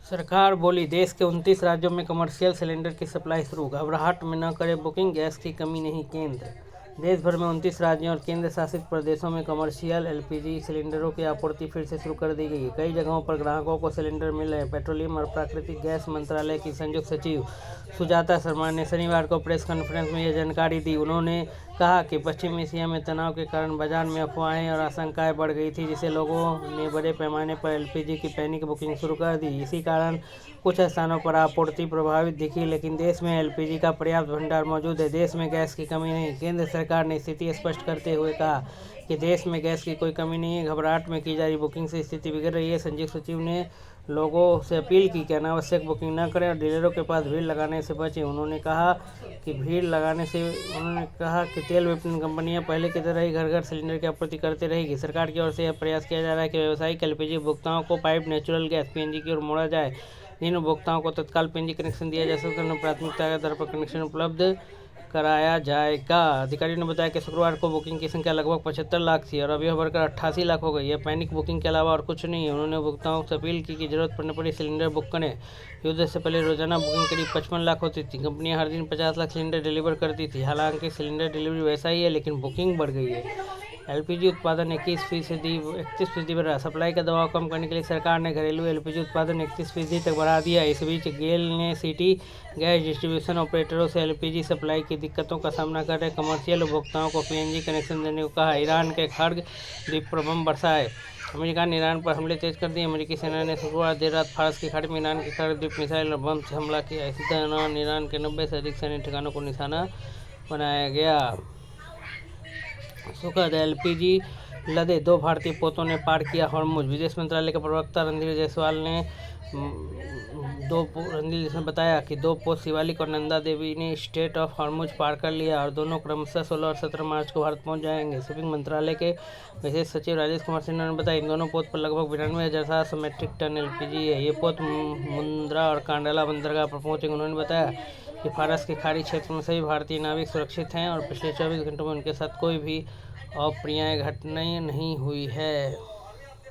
सरकार बोली देश के 29 राज्यों में कमर्शियल सिलेंडर की सप्लाई शुरू, घबराहट में न करे बुकिंग, गैस की कमी नहीं केंद्र। देश भर में 29 राज्यों और केंद्र शासित प्रदेशों में कमर्शियल एलपीजी सिलेंडरों की आपूर्ति फिर से शुरू कर दी गई है। कई जगहों पर ग्राहकों को सिलेंडर मिल रहे हैं। पेट्रोलियम और प्राकृतिक गैस मंत्रालय की संयुक्त सचिव सुजाता शर्मा ने शनिवार को प्रेस कॉन्फ्रेंस में यह जानकारी दी। उन्होंने कहा कि पश्चिम एशिया में तनाव के कारण बाजार में अफवाहें और आशंकाएं बढ़ गई थी, जिससे लोगों ने बड़े पैमाने पर एलपीजी की पैनिक बुकिंग शुरू कर दी। इसी कारण कुछ स्थानों पर आपूर्ति प्रभावित दिखी, लेकिन देश में एलपीजी का पर्याप्त भंडार मौजूद है। देश में गैस की कमी नहीं। केंद्र सरकार ने स्थिति स्पष्ट करते हुए कहा कि देश में गैस की कोई कमी नहीं है। घबराहट में की जा रही बुकिंग से स्थिति बिगड़ रही है। संयुक्त सचिव ने लोगों से अपील की कि अनावश्यक बुकिंग न करें और डीलरों के पास भीड़ लगाने से बचें। उन्होंने कहा कि तेल विपणन कंपनियां पहले की तरह ही घर घर सिलेंडर की आपूर्ति करती रहेगी। सरकार की ओर से यह प्रयास किया जा रहा है कि व्यावसायिक एलपीजी उपभोक्ताओं को पाइप्ड नेचुरल गैस पीएनजी की ओर मोड़ा जाए। जिन उपभोक्ताओं को तत्काल पीएनजी कनेक्शन दिया जा सकता है, उन्हें प्राथमिकता के आधार पर कनेक्शन उपलब्ध कराया जाएगा। अधिकारियों ने बताया कि शुक्रवार को बुकिंग की संख्या लगभग 75 लाख थी और अब यह बढ़कर 88 लाख हो गई है। पैनिक बुकिंग के अलावा और कुछ नहीं है। उन्होंने उपभोक्ताओं से अपील की कि जरूरत पड़ने पर सिलेंडर बुक करें। युद्ध से पहले रोजाना बुकिंग करीब 55 लाख होती थी। कंपनियां हर दिन 50 लाख सिलेंडर डिलीवर करती थी। हालांकि सिलेंडर डिलीवरी वैसा ही है, लेकिन बुकिंग बढ़ गई है। एलपीजी उत्पादन 31% बढ़ा। सप्लाई का दबाव कम करने के लिए सरकार ने घरेलू एलपीजी उत्पादन 31% तक बढ़ा दिया। इस बीच गेल ने सिटी गैस डिस्ट्रीब्यूशन ऑपरेटरों से एलपीजी सप्लाई की दिक्कतों का सामना कर रहे कमर्शियल उपभोक्ताओं को पीएनजी कनेक्शन देने को कहा। ईरान के खर्ग द्वीप पर बम बरसाए। अमेरिका ने ईरान पर हमले तेज कर दिए। अमेरिकी सेना ने शुक्रवार देर रात फारस की खाड़ी में ईरान के खर्ग द्वीप मिसाइल और बम से हमला किया। इसी दौरान ईरान के 90 से अधिक सैन्य ठिकानों को निशाना बनाया गया। सुखद एलपीजी लदे 2 भारतीय पोतों ने पार किया हॉर्मुज। विदेश मंत्रालय के प्रवक्ता रणधीर जायसवाल ने बताया कि 2 पोत शिवालिक और नंदा देवी ने स्ट्रेट ऑफ हॉर्मुज पार कर लिया और दोनों क्रमशः 16 और 17 मार्च को भारत पहुंच जाएंगे। शिपिंग मंत्रालय के विशेष सचिव राजेश कुमार सिन्हा ने बताया इन दोनों पोत पर लगभग 92,700 मीट्रिक टन एलपीजी है। ये पोत मुंद्रा और कांडला बंदरगाह पर पहुंचेंगे। उन्होंने बताया कि फारस के खाड़ी क्षेत्र में सभी भारतीय नाविक सुरक्षित हैं और पिछले 24 घंटों में उनके साथ कोई भी अप्रिय घटनाएं नहीं हुई है।